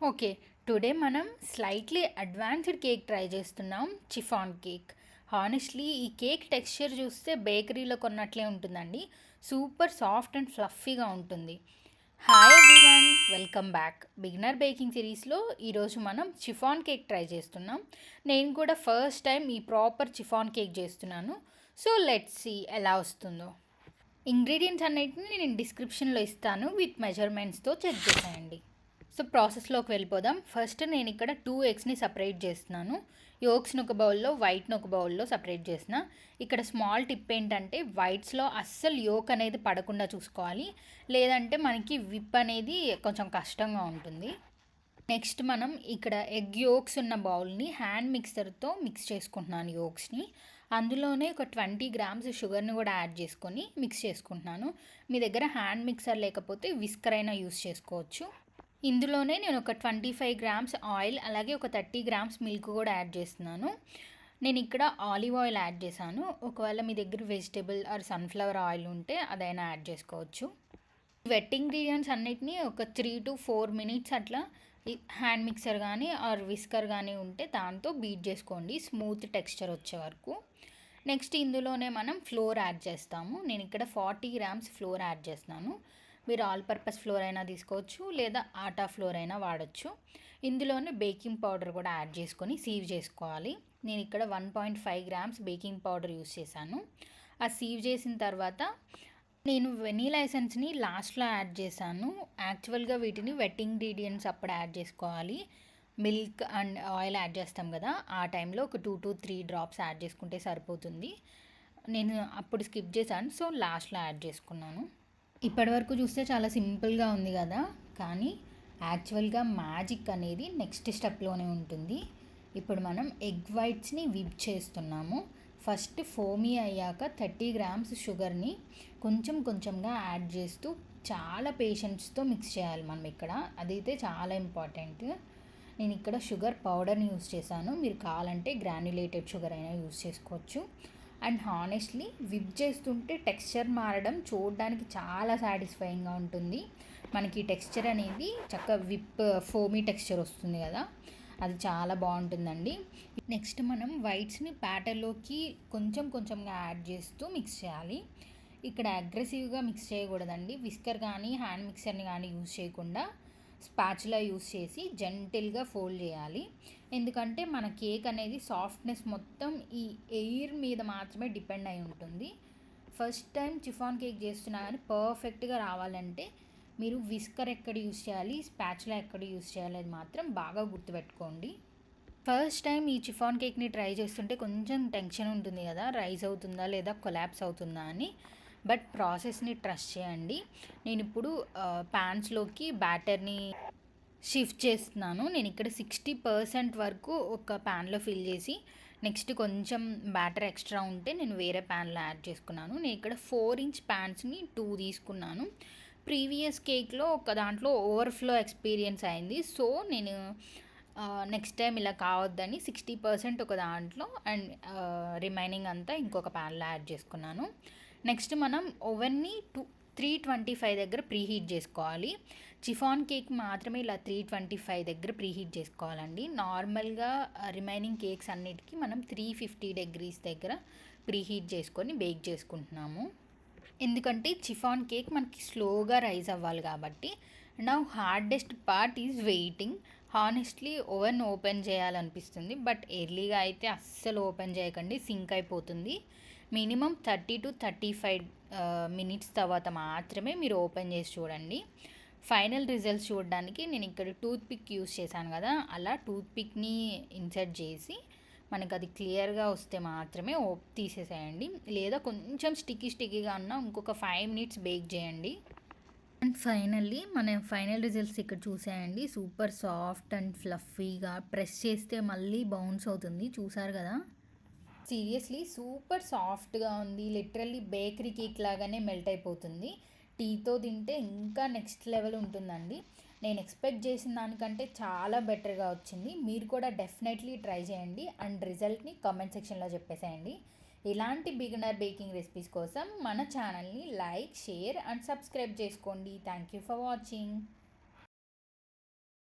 Okay. Today మనం slightly advanced cake try చేస్తున్నాం. Chiffon cake. Honestly ఈ కేక్ టెక్స్చర్ చూస్తే బేకరీలో కొన్నట్లే ఉంటుందండి. సూపర్ సాఫ్ట్ అండ్ ఫ్లఫీగా ఉంటుంది. Hi everyone! Welcome back. Beginner baking సిరీస్‌లో ఈరోజు మనం చిఫాన్ కేక్ ట్రై చేస్తున్నాం. నేను కూడా ఫస్ట్ టైం ఈ ప్రాపర్ చిఫాన్ కేక్ చేస్తున్నాను. సో లెట్స్ సీ ఎలా వస్తుందో. ఇంగ్రీడియంట్స్ అన్నిటిని నేను డిస్క్రిప్షన్లో ఇస్తాను. విత్ మెజర్మెంట్స్తో చెక్ చేసేయండి. సో ప్రాసెస్లోకి వెళ్ళిపోదాం. ఫస్ట్ నేను ఇక్కడ 2 ఎగ్స్ని సపరేట్ చేస్తున్నాను. యోక్స్ని ఒక బౌల్లో, వైట్ని ఒక బౌల్లో సపరేట్ చేసిన. ఇక్కడ స్మాల్ టిప్ ఏంటంటే వైట్స్లో అస్సలు యోక్ అనేది పడకుండా చూసుకోవాలి, లేదంటే మనకి విప్ అనేది కొంచెం కష్టంగా ఉంటుంది. నెక్స్ట్ మనం ఇక్కడ ఎగ్ యోక్స్ ఉన్న బౌల్ని హ్యాండ్ మిక్సర్తో మిక్స్ చేసుకుంటున్నాను యోక్స్ని. అందులోనే ఒక 20 గ్రామ్స్ షుగర్ని కూడా యాడ్ చేసుకొని మిక్స్ చేసుకుంటున్నాను. మీ దగ్గర హ్యాండ్ మిక్సర్ లేకపోతే విస్కర్ అయినా యూస్ చేసుకోవచ్చు. ఇందులోనే నేను ఒక 25 గ్రామ్స్ ఆయిల్, అలాగే ఒక 30 గ్రామ్స్ మిల్క్ కూడా యాడ్ చేస్తున్నాను. నేను ఇక్కడ ఆలివ్ ఆయిల్ యాడ్ చేశాను. ఒకవేళ మీ దగ్గర వెజిటేబుల్ ఆర్ సన్ఫ్లవర్ ఆయిల్ ఉంటే అదైనా యాడ్ చేసుకోవచ్చు. వెట్ ఇంగ్రీడియంట్స్ అన్నిటినీ ఒక 3 to 4 మినిట్స్ అట్లా హ్యాండ్ మిక్సర్ కానీ ఆర్ విస్కర్ కానీ ఉంటే దాంతో బీట్ చేసుకోండి స్మూత్ టెక్స్చర్ వచ్చే వరకు. నెక్స్ట్ ఇందులోనే మనం ఫ్లోర్ యాడ్ చేస్తాము. నేను ఇక్కడ 40 గ్రామ్స్ ఫ్లోర్ యాడ్ చేస్తున్నాను. మీరు ఆల్ పర్పస్ ఫ్లోర్ అయినా తీసుకోవచ్చు, లేదా ఆటా ఫ్లోర్ అయినా వాడచ్చు. ఇందులోనే బేకింగ్ పౌడర్ కూడా యాడ్ చేసుకొని సీవ్ చేసుకోవాలి. నేను ఇక్కడ 1.5 గ్రామ్స్ బేకింగ్ పౌడర్ యూస్ చేశాను. ఆ సీవ్ చేసిన తర్వాత నేను వెనీలా ఎసెన్స్ని లాస్ట్లో యాడ్ చేశాను. యాక్చువల్గా వీటిని వెట్ ఇంగ్రీడియంట్స్ అప్పుడు యాడ్ చేసుకోవాలి. మిల్క్ అండ్ ఆయిల్ యాడ్ చేస్తాం కదా, ఆ టైంలో ఒక 2 to 3 డ్రాప్స్ యాడ్ చేసుకుంటే సరిపోతుంది. నేను అప్పుడు స్కిప్ చేశాను, సో లాస్ట్లో యాడ్ చేసుకున్నాను. ఇప్పటివరకు చూస్తే చాలా సింపుల్గా ఉంది కదా, కానీ యాక్చువల్గా మ్యాజిక్ అనేది నెక్స్ట్ స్టెప్లోనే ఉంటుంది. ఇప్పుడు మనం ఎగ్ వైట్స్ని విప్ చేస్తున్నాము. ఫస్ట్ ఫోమీ అయ్యాక 30 గ్రామ్స్ షుగర్ని కొంచెం కొంచెంగా యాడ్ చేస్తూ చాలా పేషెన్స్తో మిక్స్ చేయాలి మనం ఇక్కడ. అదైతే చాలా ఇంపార్టెంట్. నేను ఇక్కడ షుగర్ పౌడర్ని యూస్ చేశాను. మీరు కావాలంటే గ్రాన్యులేటెడ్ షుగర్ అయినా యూస్ చేసుకోవచ్చు. అండ్ హానెస్ట్లీ విప్ చేస్తుంటే టెక్స్చర్ మారడం చూడడానికి చాలా సాటిస్ఫైయింగ్గా ఉంటుంది. మనకి టెక్స్చర్ అనేది చక్కగా విప్ ఫోమీ టెక్స్చర్ వస్తుంది కదా, అది చాలా బాగుంటుందండి. నెక్స్ట్ మనం వైట్స్ని బ్యాటర్లోకి కొంచెం కొంచెంగా యాడ్ చేస్తూ మిక్స్ చేయాలి. ఇక్కడ అగ్రెసివ్గా మిక్స్ చేయకూడదండి. విస్కర్ కానీ హ్యాండ్ మిక్సర్ని కానీ యూస్ చేయకుండా స్పాచులా యూస్ చేసి జెంటిల్గా ఫోల్డ్ చేయాలి. ఎందుకంటే మన కేక్ అనేది సాఫ్ట్నెస్ మొత్తం ఈ ఎయిర్ మీద మాత్రమే డిపెండ్ అయి ఉంటుంది. ఫస్ట్ టైం చిఫాన్ కేక్ చేస్తున్నా కానీ పర్ఫెక్ట్గా రావాలంటే మీరు విస్కర్ ఎక్కడ యూస్ చేయాలి, స్పాచులా ఎక్కడ యూస్ చేయాలి అది మాత్రం బాగా గుర్తుపెట్టుకోండి. ఫస్ట్ టైం ఈ చిఫాన్ కేక్ని ట్రై చేస్తుంటే కొంచెం టెన్షన్ ఉంటుంది కదా, రైజ్ అవుతుందా లేదా కొలాప్స్ అవుతుందా అని. బట్ ప్రాసెస్ని ట్రస్ట్ చేయండి. నేను ఇప్పుడు ప్యాన్స్లోకి బ్యాటర్ని షిఫ్ట్ చేస్తున్నాను. నేను ఇక్కడ 60% వరకు ఒక ప్యాన్లో ఫిల్ చేసి నెక్స్ట్ కొంచెం బ్యాటర్ ఎక్స్ట్రా ఉంటే నేను వేరే ప్యాన్లో యాడ్ చేసుకున్నాను. నేను ఇక్కడ 4 ఇంచ్ ప్యాన్స్ని 2 తీసుకున్నాను. ప్రీవియస్ కేక్లో ఒక దాంట్లో ఓవర్ఫ్లో ఎక్స్పీరియన్స్ అయింది. సో నేను నెక్స్ట్ టైం ఇలా కావద్దని 60% ఒక దాంట్లో అండ్ రిమైనింగ్ అంతా ఇంకొక ప్యాన్లో యాడ్ చేసుకున్నాను. నెక్స్ట్ మనం ఓవెన్ని 325 దగ్గర ప్రీహీట్ చేసుకోవాలి. చిఫాన్ కేక్ మాత్రమే ఇలా 325 దగ్గర ప్రీహీట్ చేసుకోవాలండి. నార్మల్గా రిమైనింగ్ కేక్స్ అన్నిటికీ మనం 350 డిగ్రీస్ దగ్గర ప్రీహీట్ చేసుకొని బేక్ చేసుకుంటున్నాము. ఎందుకంటే చిఫాన్ కేక్ మనకి స్లోగా రైజ్ అవ్వాలి కాబట్టి. Now hardest part is waiting. Honestly oven open చేయాలనిపిస్తుంది, బట్ ఎర్లీగా అయితే అస్సలు ఓపెన్ చేయకండి, సింక్ అయిపోతుంది. మినిమం 30 to 35 మినిట్స్ తర్వాత మాత్రమే మీరు ఓపెన్ చేసి చూడండి. ఫైనల్ రిజల్ట్స్ చూడడానికి నేను ఇక్కడ టూత్ పిక్ యూస్ చేశాను కదా, అలా టూత్ పిక్ని ఇన్సర్ట్ చేసి మనకు అది క్లియర్గా వస్తే మాత్రమే తీసేసేయండి. లేదా కొంచెం స్టిక్కీగా ఉన్నా ఇంకొక 5 మినిట్స్ బేక్ చేయండి. అండ్ ఫైనల్లీ మన ఫైనల్ రిజల్ట్స్ ఇక్కడ చూసేయండి. సూపర్ సాఫ్ట్ అండ్ ఫ్లఫీగా, ప్రెస్ చేస్తే మళ్ళీ బౌన్స్ అవుతుంది, చూసారు కదా. సీరియస్లీ సూపర్ సాఫ్ట్గా ఉంది. లిటరల్లీ బేకరీ కేక్ లాగానే మెల్ట్ అయిపోతుంది. టీతో తింటే ఇంకా నెక్స్ట్ లెవెల్ ఉంటుందండి. నేను ఎక్స్పెక్ట్ చేసిన దానికంటే చాలా బెటర్గా వచ్చింది. మీరు కూడా డెఫినెట్లీ ట్రై చేయండి అండ్ రిజల్ట్ని కామెంట్ సెక్షన్లో చెప్పేసేయండి. ఇలాంటి బిగినర్ బేకింగ్ రెసిపీస్ కోసం మన ఛానల్ని లైక్, షేర్ అండ్ సబ్స్క్రైబ్ చేసుకోండి. Thank you for watching.